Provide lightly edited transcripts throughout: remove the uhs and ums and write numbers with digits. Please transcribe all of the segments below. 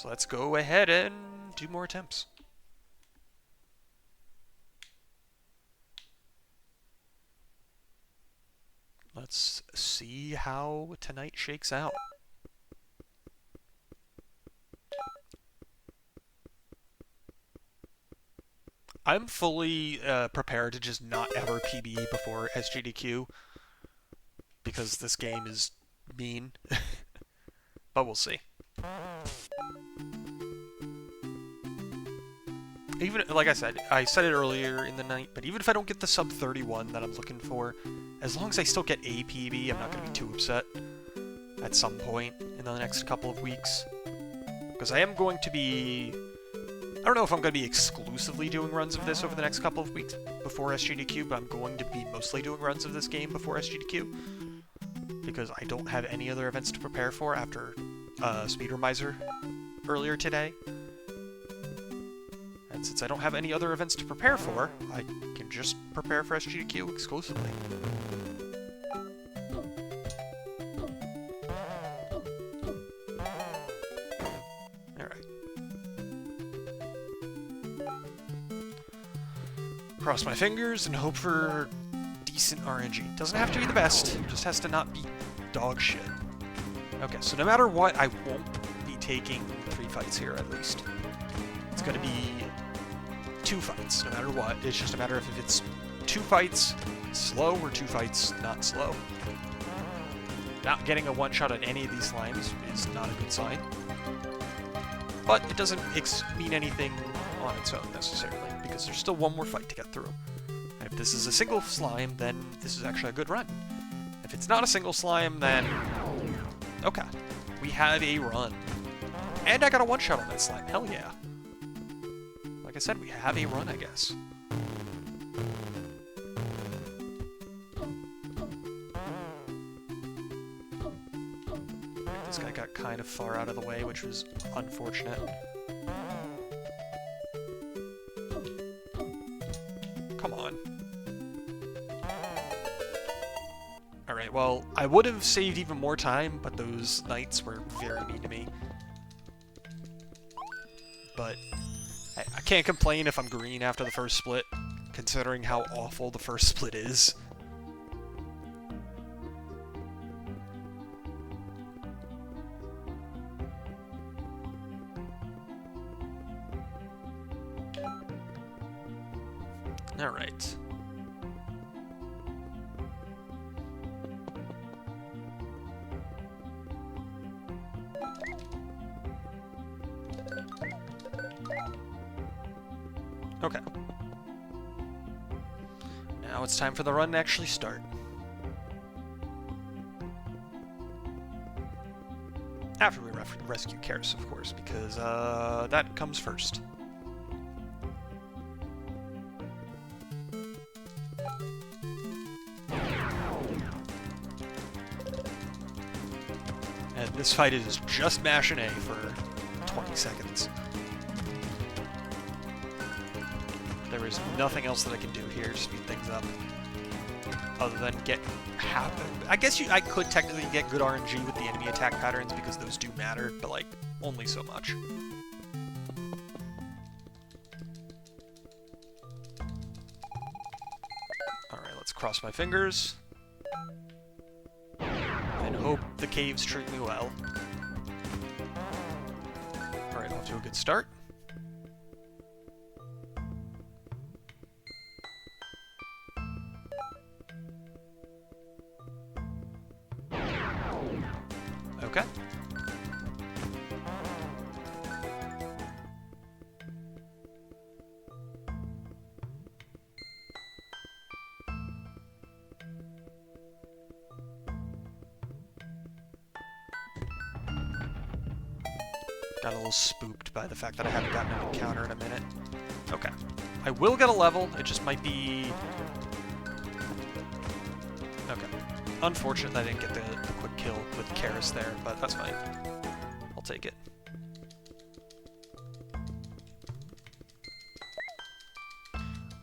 So let's go ahead and do more attempts. Let's see how tonight shakes out. I'm fully prepared to just not ever PB before SGDQ because this game is mean. But we'll see. Even, like I said it earlier in the night, but even if I don't get the sub 31 that I'm looking for, as long as I still get a PB, I'm not going to be too upset at some point in the next couple of weeks. Because I am going to be... I don't know if I'm going to be exclusively doing runs of this over the next couple of weeks before SGDQ, but I'm going to be mostly doing runs of this game before SGDQ. Because I don't have any other events to prepare for after Speedrun Miser earlier today. And since I don't have any other events to prepare for, I can just prepare for SGDQ exclusively. Alright. Cross my fingers and hope for decent RNG. Doesn't have to be the best, just has to not be dog shit. Okay, so no matter what, I won't be taking 3 fights here at least. It's gonna be 2 fights, no matter what. It's just a matter of if it's 2 fights slow or 2 fights not slow. Not getting a one-shot on any of these slimes is not a good sign. But it doesn't mean anything on its own, necessarily, because there's still one more fight to get through. And if this is a single slime, then this is actually a good run. If it's not a single slime, then... okay. We have a run. And I got a one-shot on that slime. Hell yeah. Like I said, we have a run, I guess. This guy got kind of far out of the way, which was unfortunate. Come on. Alright, well, I would have saved even more time, but those knights were very mean to me. But I can't complain if I'm green after the first split, considering how awful the first split is. Alright. Okay. Now it's time for the run to actually start. After we rescue Karis, of course, because that comes first. And this fight is just mashing A for 20 seconds. There is nothing else that I can do here to speed things up, other than get half. I guess I could technically get good RNG with the enemy attack patterns because those do matter, but like only so much. All right, let's cross my fingers and hope the caves treat me well. All right, off to a good start. Okay. Got a little spooked by the fact that I haven't gotten an encounter in a minute. Okay. I will get a level, it just might be... okay. Unfortunate that I didn't get the quick kill with Karis there, but that's fine. I'll take it.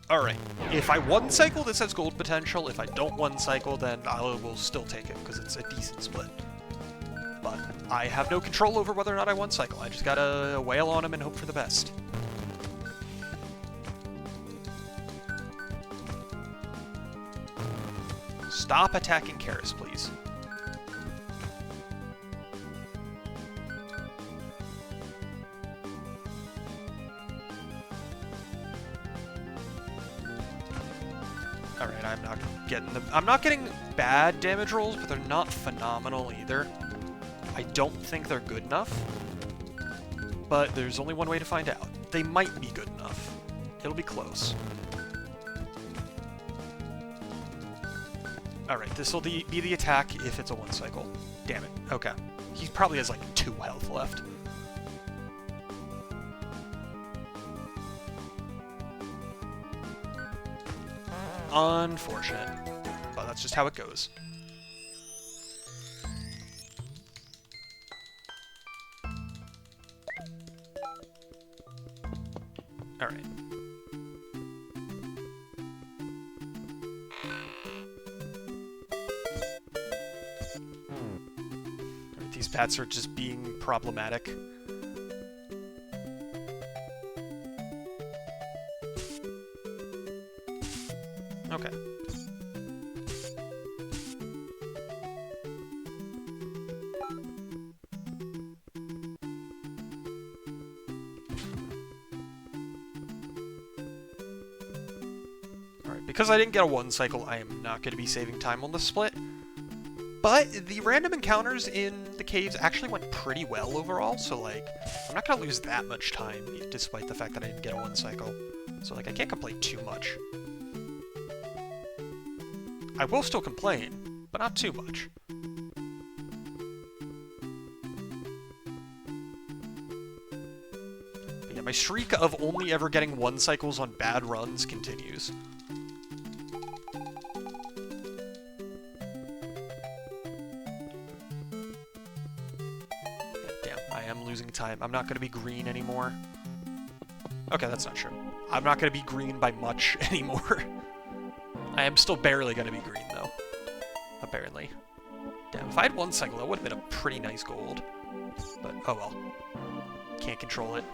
Alright, if I one cycle, this has gold potential. If I don't one cycle, then I will still take it, because it's a decent split. but I have no control over whether or not I one cycle. I just gotta wail on him and hope for the best. Stop attacking Karis, please. Alright, I'm not getting bad damage rolls, but they're not phenomenal either. I don't think they're good enough, but there's only one way to find out. They might be good enough. It'll be close. Alright, this will be the attack if it's a one cycle. Damn it. Okay. He probably has like 2 health left. Unfortunate. But that's just how it goes. Alright. These bats are just being problematic. Okay. Alright, because I didn't get a one cycle, I am not going to be saving time on the split. But the random encounters in the caves actually went pretty well overall, so, like, I'm not going to lose that much time, despite the fact that I didn't get a one cycle. So, like, I can't complain too much. I will still complain, but not too much. But yeah, my streak of only ever getting one cycles on bad runs continues. Losing time. I'm not going to be green anymore. Okay, that's not true. I'm not going to be green by much anymore. I am still barely going to be green, though. Apparently. Damn, if I had one cycle, that would have been a pretty nice gold. But, oh well. Can't control it.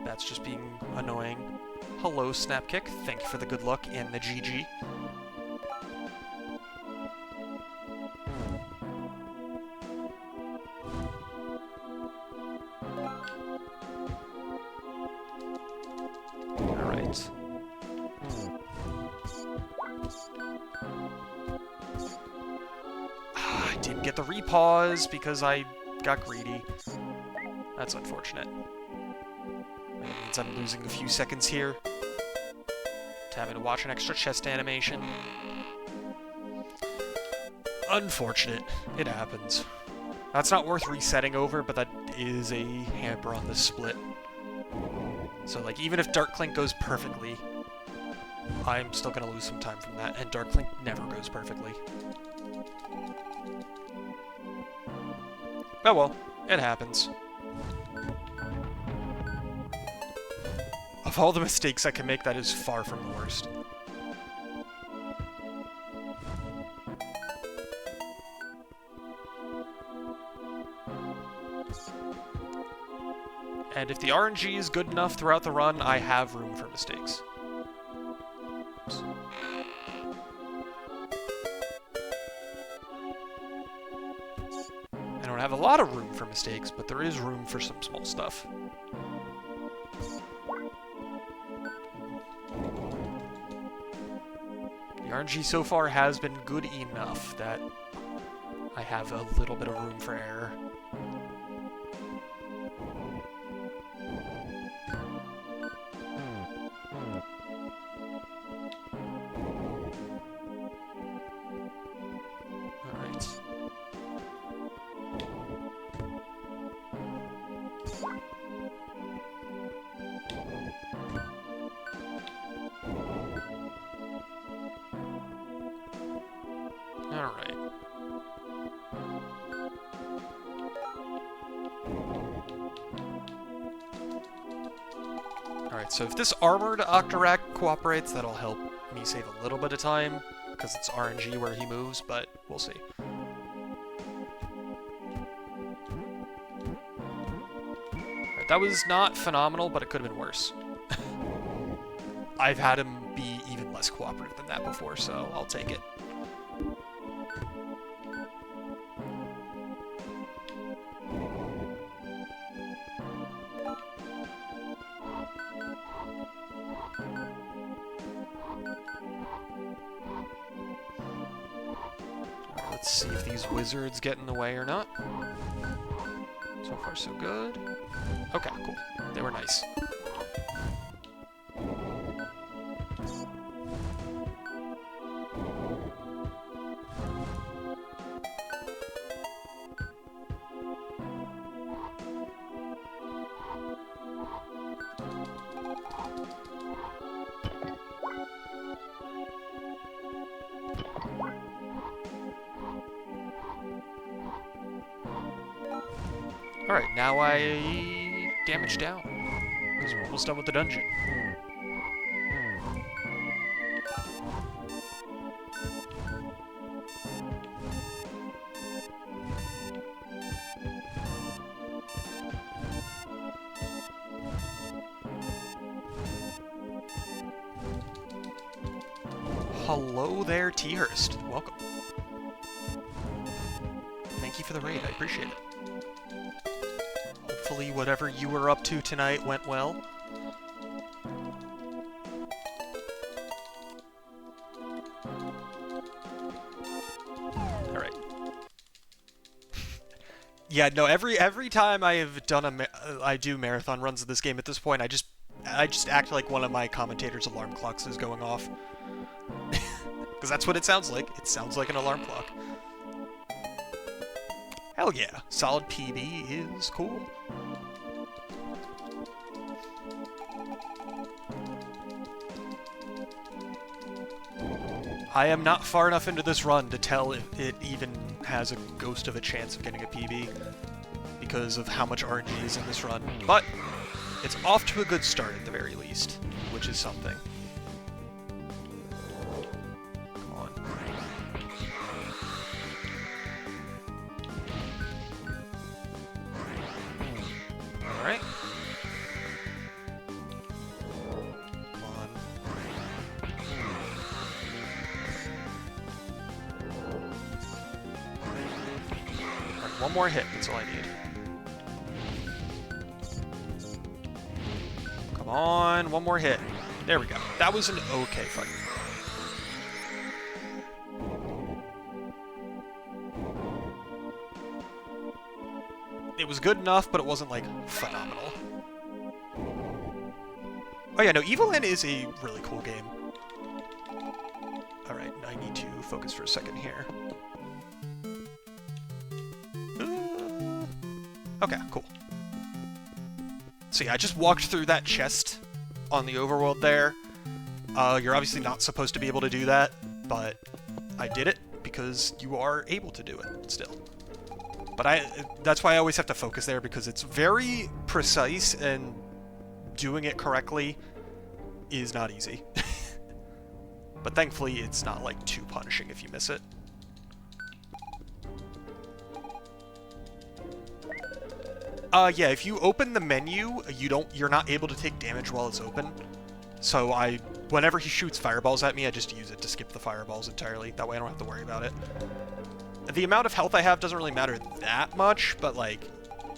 That's just being annoying. Hello, Snap Kick. Thank you for the good luck and the GG. Alright. I didn't get the repause because I got greedy. That's unfortunate. That means I'm losing a few seconds here to having to watch an extra chest animation. Unfortunate. It happens. That's not worth resetting over, but that is a hamper on this split. So, like, even if Dark Clink goes perfectly, I'm still going to lose some time from that, and Dark Clink never goes perfectly. Oh well, it happens. Of all the mistakes I can make, that is far from the worst. And if the RNG is good enough throughout the run, I have room for mistakes. Oops. I don't have a lot of room for mistakes, but there is room for some small stuff. The RNG so far has been good enough that I have a little bit of room for error. Alright. Alright. Alright, so if this armored Octorak cooperates, that'll help me save a little bit of time, because it's RNG where he moves, but we'll see. Alright, that was not phenomenal, but it could have been worse. I've had him be even less cooperative than that before, so I'll take it. Let's see if these wizards get in the way or not. So far, so good. Okay, cool. They were nice. Alright, now I damage down, because we're almost done with the dungeon. Hello there, T-Hurst. Welcome. Thank you for the raid, I appreciate it. Hopefully whatever you were up to tonight went well. Alright. Yeah, no, every time I have done I do marathon runs of this game at this point, I just act like one of my commentators' alarm clocks is going off. Because that's what it sounds like. It sounds like an alarm clock. Hell yeah, solid PB is cool. I am not far enough into this run to tell if it even has a ghost of a chance of getting a PB because of how much RNG is in this run, but it's off to a good start at the very least, which is something. Alright. One more hit, that's all I need. Come on, one more hit. There we go. That was an okay fight. It was good enough, but it wasn't, like, phenomenal. Oh yeah, no, Evoland is a really cool game. Alright, I need to focus for a second here. Okay, cool. So yeah, I just walked through that chest on the overworld there. You're obviously not supposed to be able to do that, but I did it because you are able to do it still. But that's why I always have to focus there, because it's very precise, and doing it correctly is not easy. But thankfully, it's not, like, too punishing if you miss it. Yeah, if you open the menu, you're not able to take damage while it's open. So whenever he shoots fireballs at me, I just use it to skip the fireballs entirely. That way I don't have to worry about it. The amount of health I have doesn't really matter that much, but, like,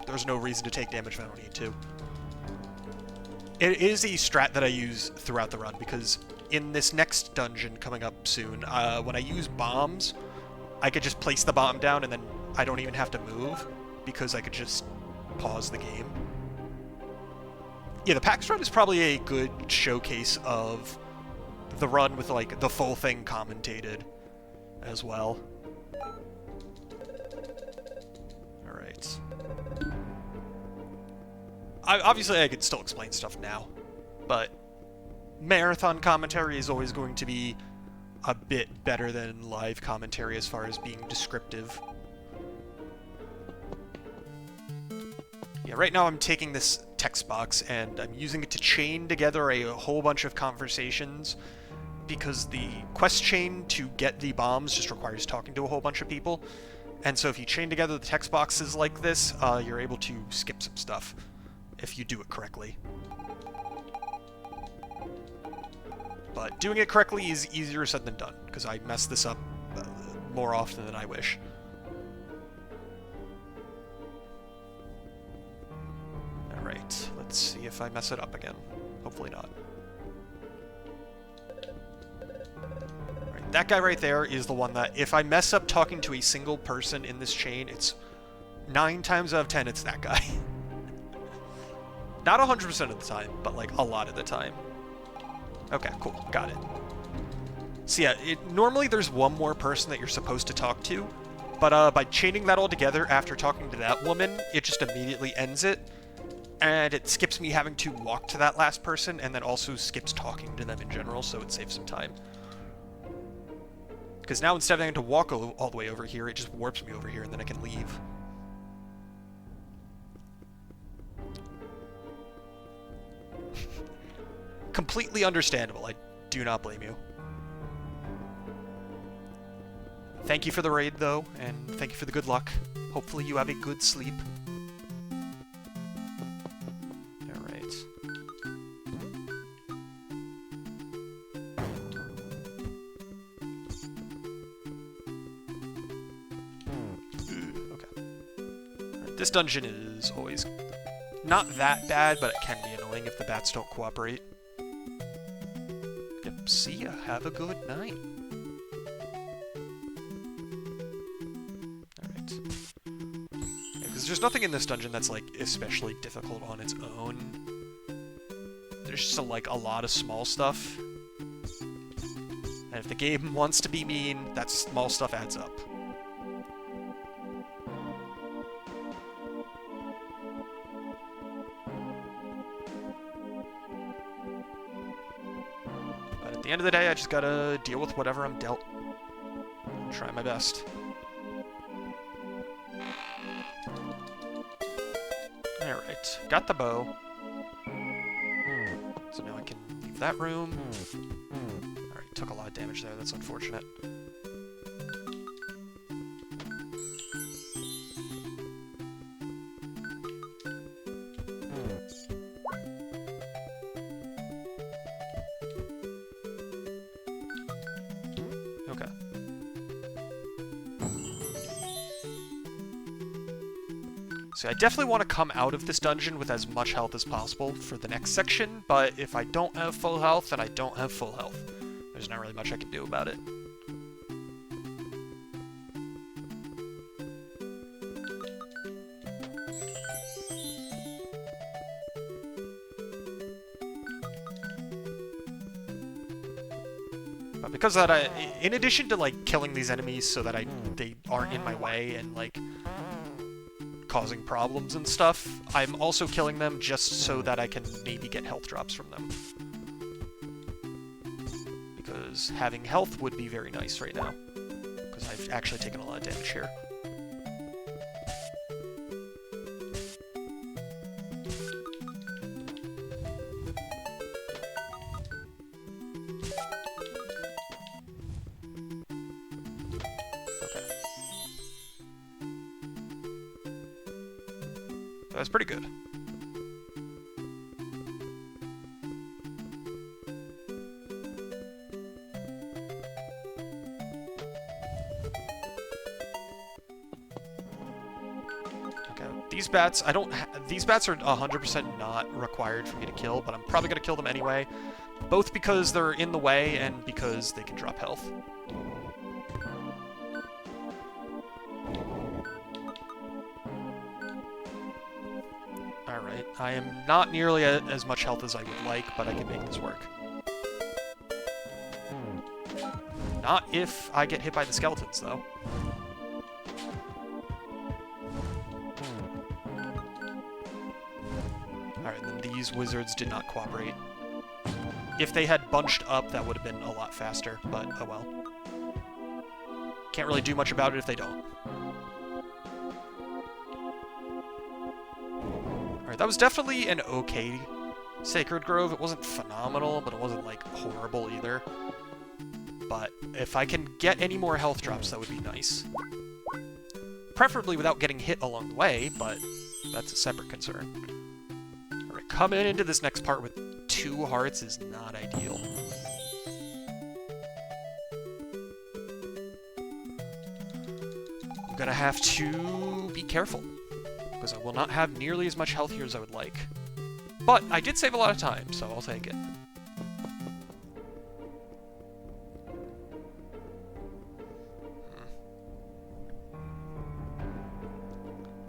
there's no reason to take damage if I don't need to. It is a strat that I use throughout the run, because in this next dungeon coming up soon, when I use bombs, I could just place the bomb down and then I don't even have to move, because I could just pause the game. Yeah, the pack strat is probably a good showcase of the run with, like, the full thing commentated as well. Alright. Obviously, I could still explain stuff now, but marathon commentary is always going to be a bit better than live commentary as far as being descriptive. Yeah, right now I'm taking this text box, and I'm using it to chain together a whole bunch of conversations, because the quest chain to get the bombs just requires talking to a whole bunch of people. And so if you chain together the text boxes like this, you're able to skip some stuff if you do it correctly. But doing it correctly is easier said than done, because I mess this up more often than I wish. Alright, let's see if I mess it up again. Hopefully not. Alright, that guy right there is the one that, if I mess up talking to a single person in this chain, it's 9 times out of 10 it's that guy. Not 100% of the time, but like a lot of the time. Okay, cool, got it. So yeah, normally there's one more person that you're supposed to talk to, but by chaining that all together after talking to that woman, it just immediately ends it, and it skips me having to walk to that last person, and then also skips talking to them in general, so it saves some time. Because now instead of having to walk all the way over here, it just warps me over here, and then I can leave. Completely understandable, I do not blame you. Thank you for the raid, though, and thank you for the good luck. Hopefully you have a good sleep. Alright. Okay. Right, this dungeon is always not that bad, but it can be annoying if the bats don't cooperate. Yep, see ya. Have a good night. There's nothing in this dungeon that's, like, especially difficult on its own. There's just, like, a lot of small stuff. And if the game wants to be mean, that small stuff adds up. But at the end of the day, I just gotta deal with whatever I'm dealt. Try my best. Alright, got the bow. So now I can leave that room. Alright, took a lot of damage there, that's unfortunate. Okay. So I definitely want to come out of this dungeon with as much health as possible for the next section, but if I don't have full health, then I don't have full health. There's not really much I can do about it. But because of that, in addition to, like, killing these enemies so that they aren't in my way and, like, causing problems and stuff, I'm also killing them just so that I can maybe get health drops from them. Because having health would be very nice right now, because I've actually taken a lot of damage here. That's pretty good. Okay, these bats, these bats are 100% not required for me to kill, but I'm probably gonna kill them anyway, both because they're in the way and because they can drop health. Alright, I am not nearly as much health as I would like, but I can make this work. Not if I get hit by the skeletons, though. Alright, then these wizards did not cooperate. If they had bunched up, that would have been a lot faster, but oh well. Can't really do much about it if they don't. Alright, that was definitely an okay Sacred Grove. It wasn't phenomenal, but it wasn't, like, horrible either. But if I can get any more health drops, that would be nice. Preferably without getting hit along the way, but that's a separate concern. Alright, coming into this next part with 2 hearts is not ideal. I'm gonna have to be careful, because I will not have nearly as much health here as I would like. But I did save a lot of time, so I'll take it.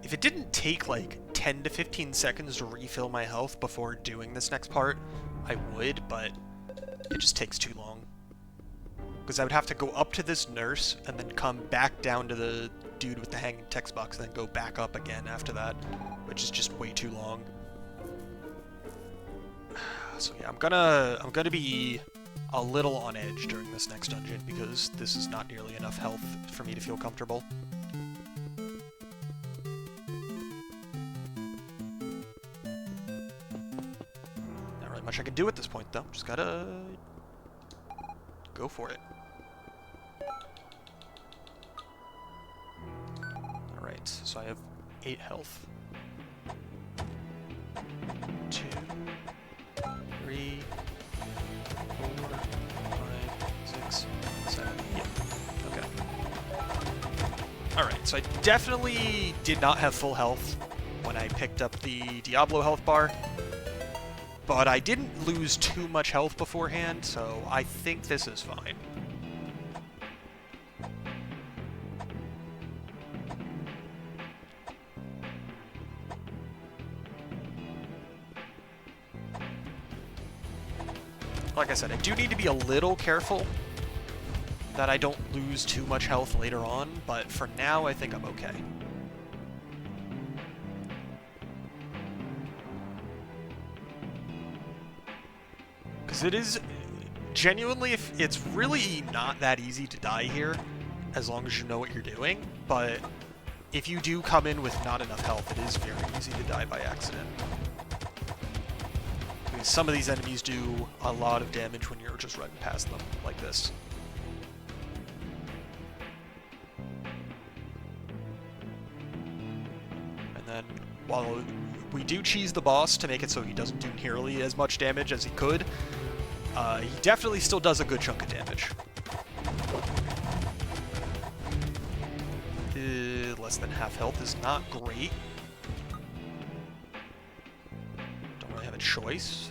If it didn't take like 10 to 15 seconds to refill my health before doing this next part, I would, but it just takes too long. Because I would have to go up to this nurse and then come back down to the dude with the hanging text box and then go back up again after that, which is just way too long. So yeah, I'm gonna be a little on edge during this next dungeon because this is not nearly enough health for me to feel comfortable. Not really much I can do at this point though. Just gotta go for it. Alright, so I have 8 health. 2, 3, 4, 5, 6, 7. Yep. Okay. Alright, so I definitely did not have full health when I picked up the Diablo health bar, but I didn't lose too much health beforehand, so I think this is fine. Like I said, I do need to be a little careful that I don't lose too much health later on, but for now I think I'm okay. Because it is genuinely, it's really not that easy to die here, as long as you know what you're doing, but if you do come in with not enough health, it is very easy to die by accident. Some of these enemies do a lot of damage when you're just running past them, like this. And then, while we do cheese the boss to make it so he doesn't do nearly as much damage as he could, he definitely still does a good chunk of damage. Less than half health is not great. Choice.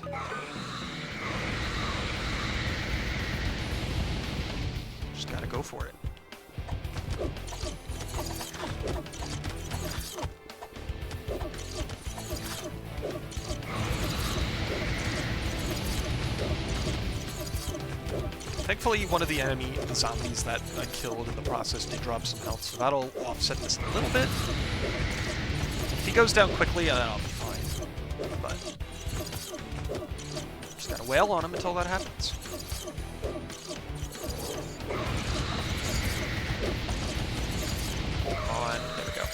Just gotta go for it. Thankfully, one of the zombies that I killed in the process did drop some health, so that'll offset this a little bit. If he goes down quickly, then I'll be fine. But gotta wail on him until that happens. Come on, there we go.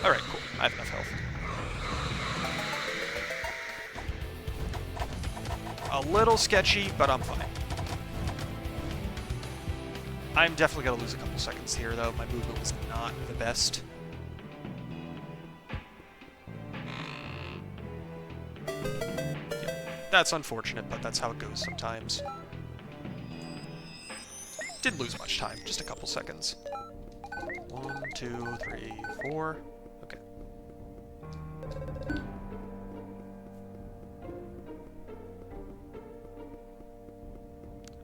Alright, cool. I have enough health. A little sketchy, but I'm fine. I'm definitely gonna lose a couple seconds here, though. My movement was not the best. That's unfortunate, but that's how it goes sometimes. Didn't lose much time, just a couple seconds. 1, 2, 3, 4. Okay.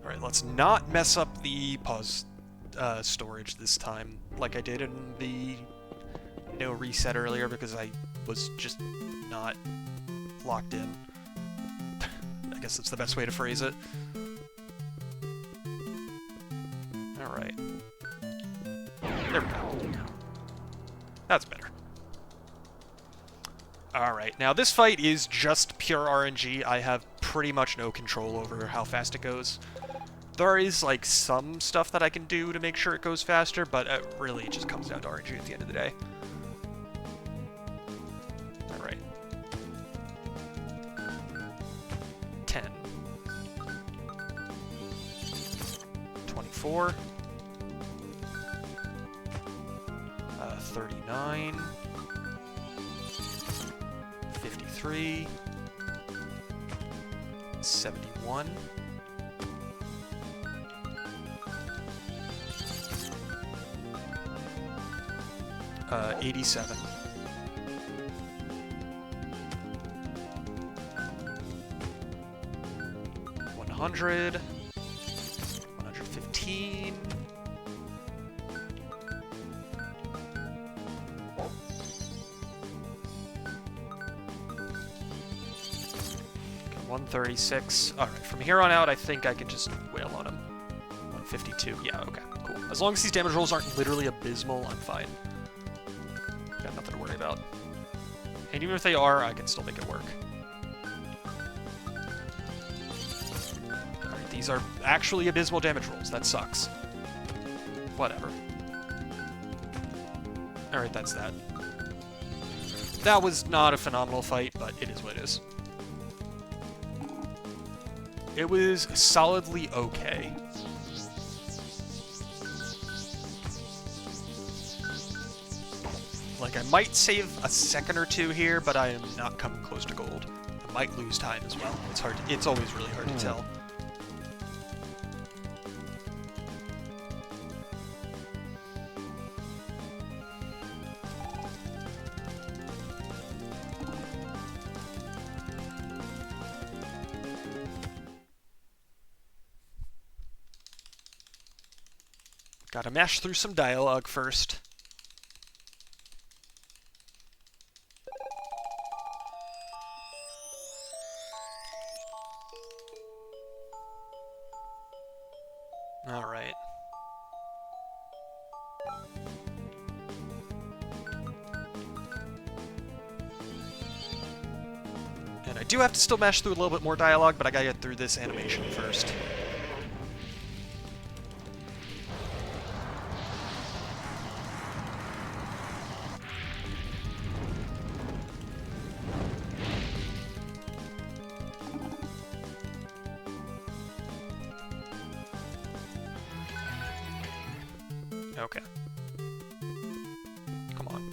Alright, let's not mess up the pause storage this time, like I did in the no reset earlier, because I was just not locked in. I guess that's the best way to phrase it. Alright. There we go. That's better. Alright, now this fight is just pure RNG. I have pretty much no control over how fast it goes. There is, like, some stuff that I can do to make sure it goes faster, but really it just comes down to RNG at the end of the day. Alright. 34. 39. 53. 71. 87. 100. 115. 136. Alright, from here on out, I think I can just wail on him. 152. Yeah, okay, cool. As long as these damage rolls aren't literally abysmal, I'm fine. Got nothing to worry about. And even if they are, I can still make it work. Alright, these are actually abysmal damage rolls. That sucks. Whatever. Alright, that's that. That was not a phenomenal fight, but it is what it is. It was solidly okay. Like, I might save a second or two here, but I am not coming close to gold. I might lose time as well. It's hard. It's always really hard to tell. Gotta mash through some dialogue first. Alright. And I do have to still mash through a little bit more dialogue, but I gotta get through this animation first. Okay. Come on.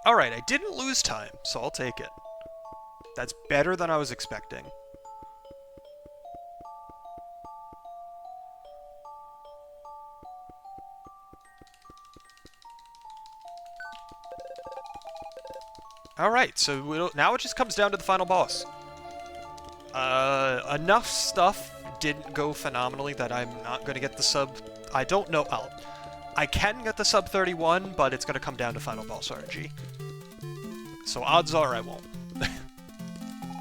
Alright, I didn't lose time, so I'll take it. That's better than I was expecting. Alright, so now it just comes down to the final boss. Enough stuff didn't go phenomenally that I'm not going to get the sub... I don't know... I can get the sub 31, but it's going to come down to final boss RNG. So odds are I won't.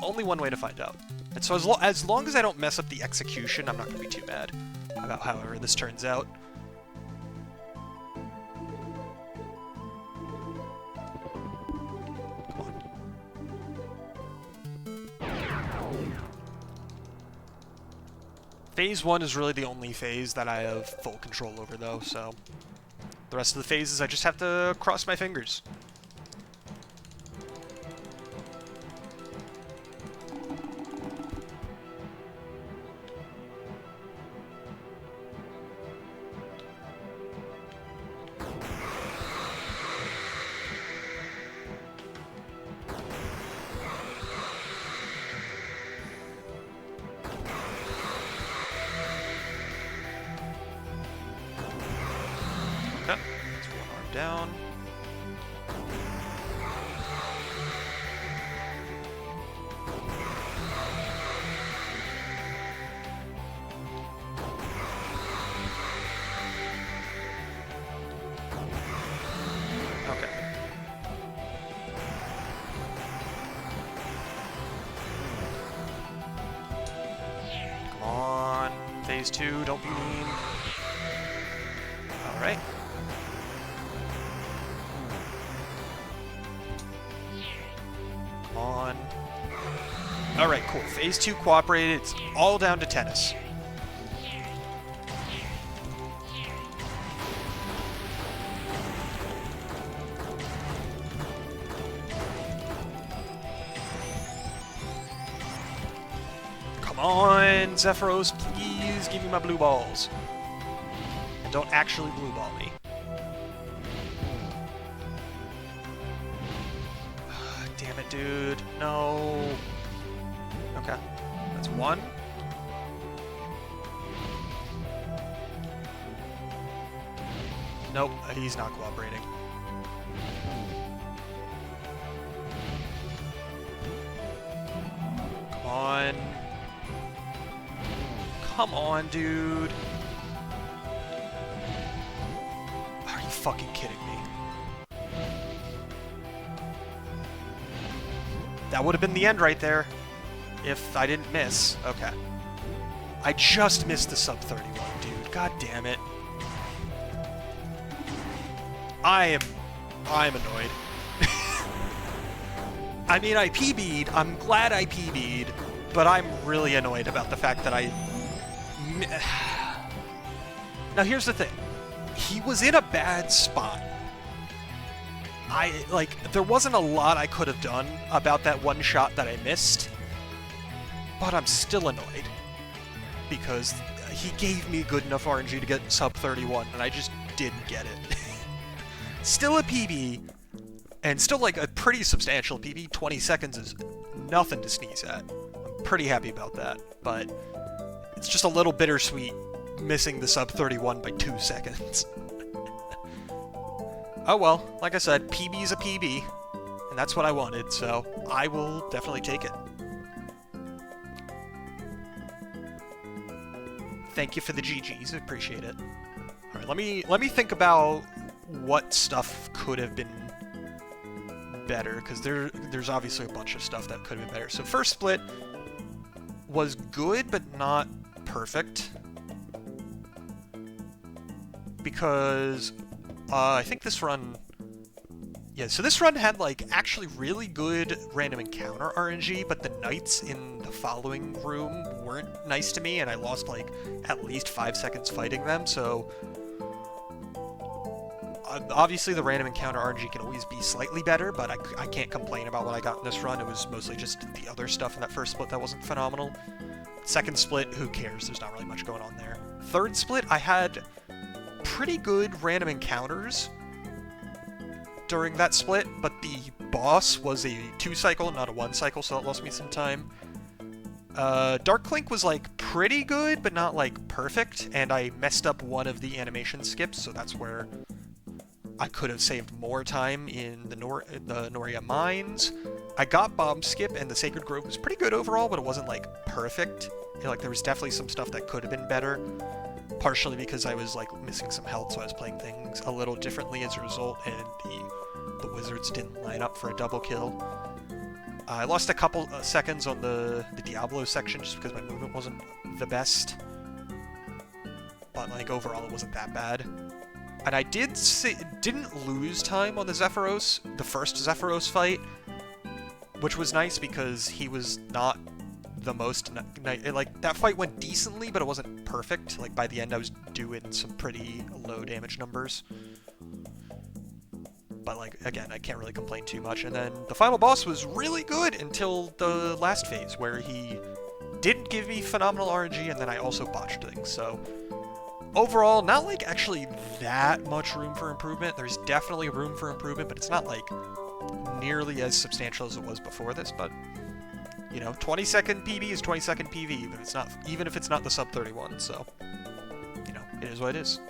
Only one way to find out. And so as long as I don't mess up the execution, I'm not going to be too mad about however this turns out. Phase 1 is really the only phase that I have full control over, though, so... The rest of the phases, I just have to cross my fingers. Okay, that's one arm down. Okay. Come on, phase 2, don't be mean. Alright. On. Alright, cool. Phase 2 cooperated. It's all down to tennis. Come on, Zephyros, please give me my blue balls. And don't actually blue ball me. Damn it, dude. No. Okay. That's one. Nope, he's not cooperating. Come on. Come on, dude. Are you fucking kidding me? That would have been the end right there. If I didn't miss. Okay. I just missed the sub 31, dude. God damn it. I'm annoyed. I mean, I PB'd. I'm glad I PB'd, but I'm really annoyed about the fact that I... Now, here's the thing. He was in a bad spot. There wasn't a lot I could have done about that one shot that I missed, but I'm still annoyed because he gave me good enough RNG to get sub 31, and I just didn't get it. Still a PB, and still like a pretty substantial PB. 20 seconds is nothing to sneeze at. I'm pretty happy about that, but it's just a little bittersweet missing the sub 31 by 2 seconds. Oh well, like I said, PB is a PB, and that's what I wanted, so I will definitely take it. Thank you for the GGs, I appreciate it. Alright, let me think about what stuff could have been better, because there's obviously a bunch of stuff that could have been better. So first split was good, but not perfect. Because I think this run... Yeah, so this run had, like, actually really good random encounter RNG, but the knights in the following room weren't nice to me, and I lost, like, at least 5 seconds fighting them, so... Obviously, the random encounter RNG can always be slightly better, but I can't complain about what I got in this run. It was mostly just the other stuff in that first split that wasn't phenomenal. Second split, who cares? There's not really much going on there. Third split, I had pretty good random encounters during that split, but the boss was a 2-cycle, not a 1-cycle, so that lost me some time. Dark Clink was, like, pretty good, but not, like, perfect, and I messed up one of the animation skips, so that's where I could have saved more time in the Noria Mines. I got Bomb Skip, and the Sacred Grove was pretty good overall, but it wasn't, like, perfect. Like, there was definitely some stuff that could have been better, partially because I was, like, missing some health, so I was playing things a little differently as a result, and the wizards didn't line up for a double kill. I lost a couple seconds on the Diablo section just because my movement wasn't the best, but, like, overall it wasn't that bad. And I didn't lose time on the Zephyros, the first Zephyros fight, which was nice because he was not the most... Like, that fight went decently, but it wasn't perfect. Like, by the end I was doing some pretty low damage numbers. But, like, again, I can't really complain too much. And then the final boss was really good until the last phase, where he didn't give me phenomenal RNG, and then I also botched things, so... Overall, not, like, actually that much room for improvement. There's definitely room for improvement, but it's not, like, nearly as substantial as it was before this, but, you know, 20-second PB is 20-second PV, even if it's not the sub 31, so, you know, it is what it is.